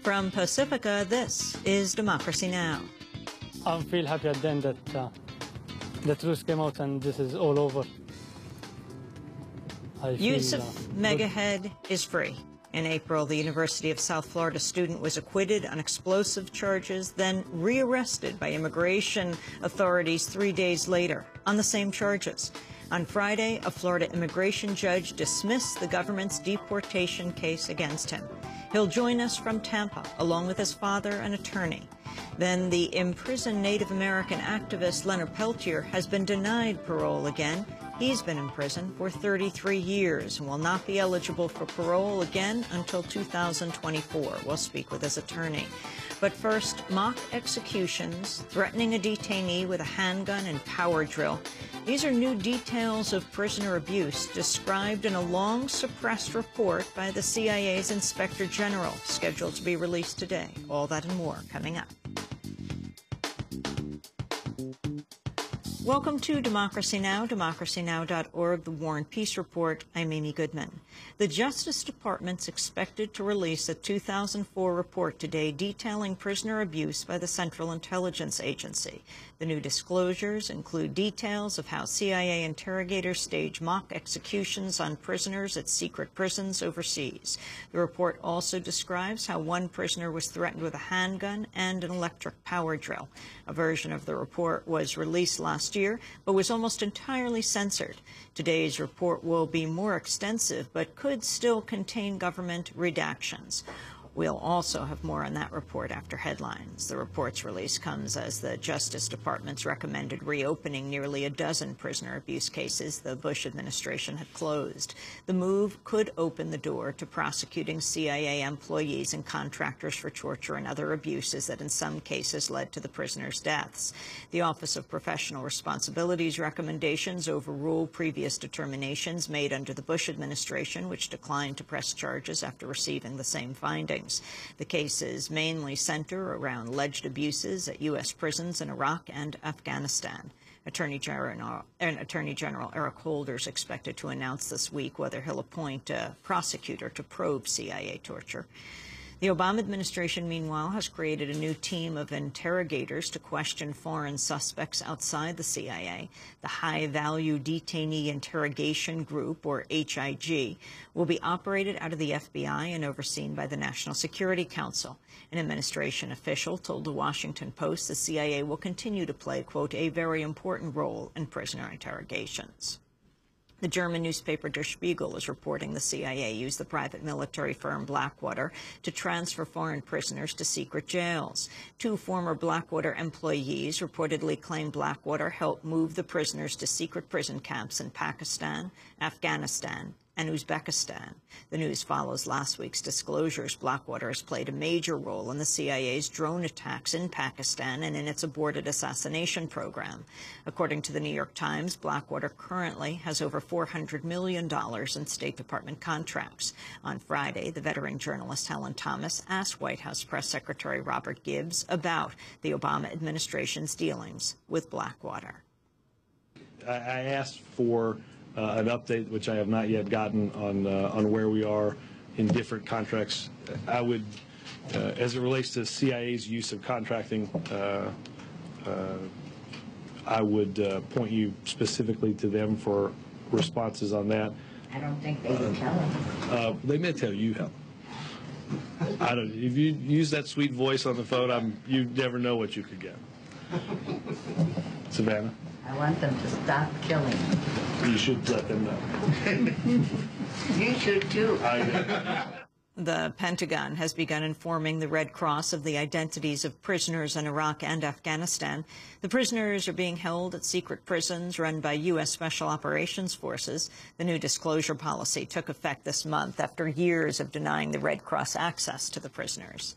From Pacifica, this is Democracy Now! I feel happy at the end that the truth came out and this is all over. Yusuf Megahead is free. In April, the University of South Florida student was acquitted on explosive charges, then rearrested by immigration authorities 3 days later on the same charges. On Friday, a Florida immigration judge dismissed the government's deportation case against him. He'll join us from Tampa, along with his father, an attorney. Then the imprisoned Native American activist Leonard Peltier has been denied parole again. He's been in prison for 33 years and will not be eligible for parole again until 2024. We'll speak with his attorney. But first, mock executions, threatening a detainee with a handgun and power drill. These are new details of prisoner abuse described in a long suppressed report by the CIA's Inspector General, scheduled to be released today. All that and more coming up. Welcome to Democracy Now!, democracynow.org, the War and Peace Report. I'm Amy Goodman. The Justice Department's expected to release a 2004 report today detailing prisoner abuse by the Central Intelligence Agency. The new disclosures include details of how CIA interrogators stage mock executions on prisoners at secret prisons overseas. The report also describes how one prisoner was threatened with a handgun and an electric power drill. A version of the report was released last year, but was almost entirely censored. Today's report will be more extensive, but could still contain government redactions. We'll also have more on that report after headlines. The report's release comes as the Justice Department's recommended reopening nearly a dozen prisoner abuse cases the Bush administration had closed. The move could open the door to prosecuting CIA employees and contractors for torture and other abuses that in some cases led to the prisoners' deaths. The Office of Professional Responsibility's recommendations overrule previous determinations made under the Bush administration, which declined to press charges after receiving the same findings. The cases mainly center around alleged abuses at U.S. prisons in Iraq and Afghanistan. Attorney General Eric Holder is expected to announce this week whether he'll appoint a prosecutor to probe CIA torture. The Obama administration, meanwhile, has created a new team of interrogators to question foreign suspects outside the CIA. The High Value Detainee Interrogation Group, or HIG, will be operated out of the FBI and overseen by the National Security Council. An administration official told the Washington Post the CIA will continue to play, quote, a very important role in prisoner interrogations. The German newspaper Der Spiegel is reporting the CIA used the private military firm Blackwater to transfer foreign prisoners to secret jails. Two former Blackwater employees reportedly claimed Blackwater helped move the prisoners to secret prison camps in Pakistan, Afghanistan, and Uzbekistan. The news follows last week's disclosures. Blackwater has played a major role in the CIA's drone attacks in Pakistan and in its aborted assassination program. According to the New York Times, Blackwater currently has over $400 million in State Department contracts. On Friday, the veteran journalist Helen Thomas asked White House Press Secretary Robert Gibbs about the Obama administration's dealings with Blackwater. I asked for an update, which I have not yet gotten, on where we are in different contracts. I would, as it relates to CIA's use of contracting, I would point you specifically to them for responses on that. I don't think they would tell them. They may tell you, Helen. I don't. If you use that sweet voice on the phone, you never know what you could get. Savannah? I want them to stop killing. You should let them know. You should too. The Pentagon has begun informing the Red Cross of the identities of prisoners in Iraq and Afghanistan. The prisoners are being held at secret prisons run by U.S. Special Operations Forces. The new disclosure policy took effect this month after years of denying the Red Cross access to the prisoners.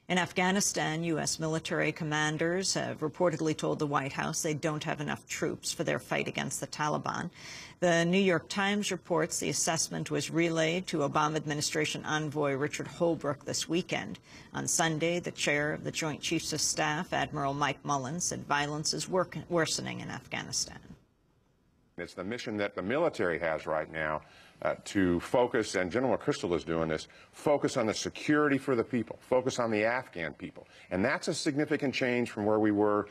In Afghanistan, U.S. military commanders have reportedly told the White House they don't have enough troops for their fight against the Taliban. The New York Times reports the assessment was relayed to Obama administration envoy Richard Holbrooke this weekend. On Sunday, the chair of the Joint Chiefs of Staff, Admiral Mike Mullen, said violence is worsening in Afghanistan. It's the mission that the military has right now to focus, and General McChrystal is doing this, focus on the security for the people, focus on the Afghan people. And that's a significant change from where we were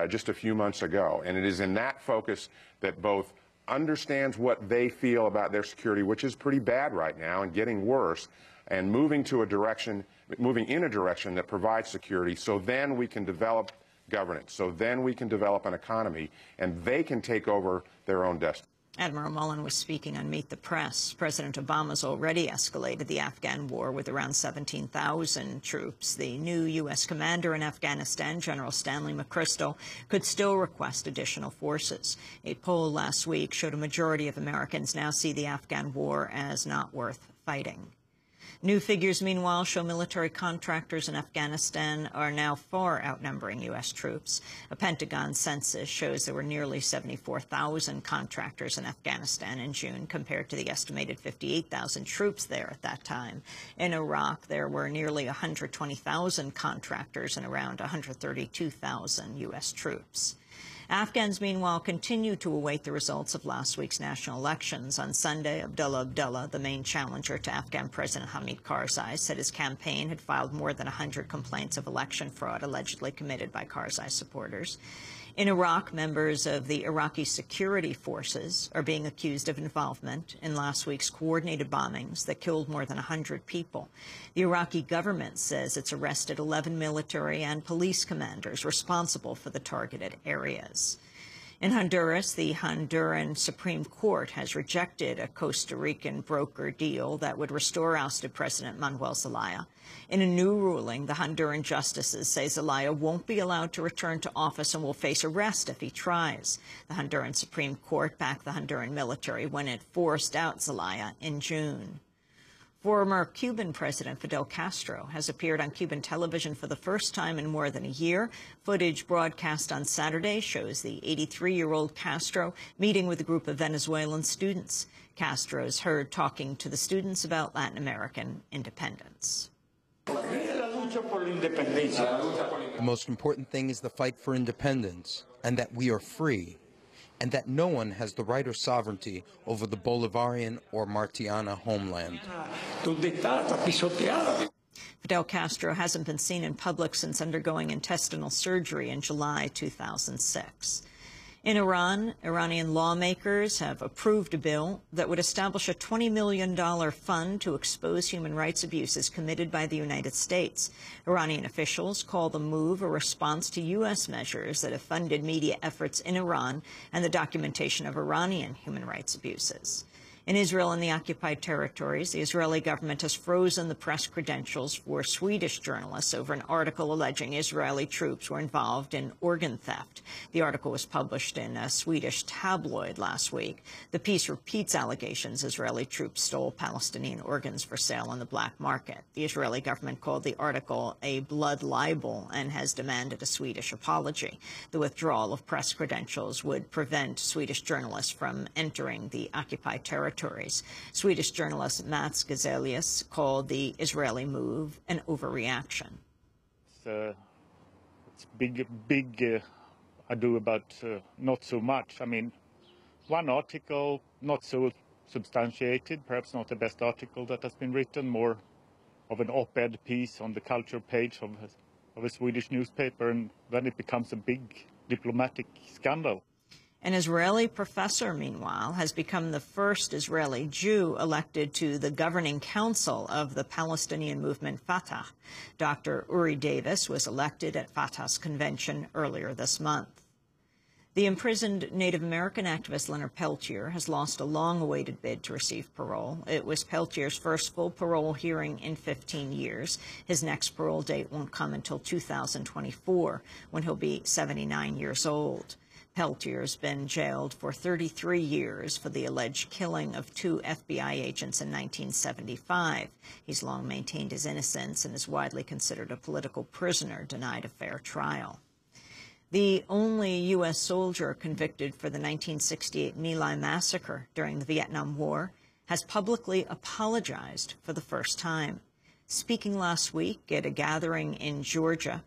just a few months ago. And it is in that focus that both understands what they feel about their security, which is pretty bad right now and getting worse, and moving in a direction that provides security, so then we can develop governance, so then we can develop an economy, and they can take over their own destiny. Admiral Mullen was speaking on Meet the Press. President Obama's already escalated the Afghan war with around 17,000 troops. The new U.S. commander in Afghanistan, General Stanley McChrystal, could still request additional forces. A poll last week showed a majority of Americans now see the Afghan war as not worth fighting. New figures, meanwhile, show military contractors in Afghanistan are now far outnumbering U.S. troops. A Pentagon census shows there were nearly 74,000 contractors in Afghanistan in June, compared to the estimated 58,000 troops there at that time. In Iraq, there were nearly 120,000 contractors and around 132,000 U.S. troops. Afghans, meanwhile, continue to await the results of last week's national elections. On Sunday, Abdullah, the main challenger to Afghan President Hamid Karzai, said his campaign had filed more than 100 complaints of election fraud allegedly committed by Karzai supporters. In Iraq, members of the Iraqi security forces are being accused of involvement in last week's coordinated bombings that killed more than 100 people. The Iraqi government says it's arrested 11 military and police commanders responsible for the targeted areas. In Honduras, the Honduran Supreme Court has rejected a Costa Rican broker deal that would restore ousted President Manuel Zelaya. In a new ruling, the Honduran justices say Zelaya won't be allowed to return to office and will face arrest if he tries. The Honduran Supreme Court backed the Honduran military when it forced out Zelaya in June. Former Cuban President Fidel Castro has appeared on Cuban television for the first time in more than a year. Footage broadcast on Saturday shows the 83-year-old Castro meeting with a group of Venezuelan students. Castro is heard talking to the students about Latin American independence. The most important thing is the fight for independence, and that we are free, and that no one has the right or sovereignty over the Bolivarian or Martiana homeland. Fidel Castro hasn't been seen in public since undergoing intestinal surgery in July 2006. In Iran, Iranian lawmakers have approved a bill that would establish a $20 million fund to expose human rights abuses committed by the United States. Iranian officials call the move a response to U.S. measures that have funded media efforts in Iran and the documentation of Iranian human rights abuses. In Israel and the occupied territories, the Israeli government has frozen the press credentials for Swedish journalists over an article alleging Israeli troops were involved in organ theft. The article was published in a Swedish tabloid last week. The piece repeats allegations Israeli troops stole Palestinian organs for sale on the black market. The Israeli government called the article a blood libel and has demanded a Swedish apology. The withdrawal of press credentials would prevent Swedish journalists from entering the occupied territories. Swedish journalist Mats Gazelius called the Israeli move an overreaction. It's big ado about not so much. I mean, one article, not so substantiated, perhaps not the best article that has been written, more of an op-ed piece on the culture page of a Swedish newspaper, and then it becomes a big diplomatic scandal. An Israeli professor, meanwhile, has become the first Israeli Jew elected to the governing council of the Palestinian movement Fatah. Dr. Uri Davis was elected at Fatah's convention earlier this month. The imprisoned Native American activist Leonard Peltier has lost a long-awaited bid to receive parole. It was Peltier's first full parole hearing in 15 years. His next parole date won't come until 2024, when he'll be 79 years old. Peltier's been jailed for 33 years for the alleged killing of 2 FBI agents in 1975. He's long maintained his innocence and is widely considered a political prisoner denied a fair trial. The only U.S. soldier convicted for the 1968 My Lai massacre during the Vietnam War has publicly apologized for the first time. Speaking last week at a gathering in Georgia,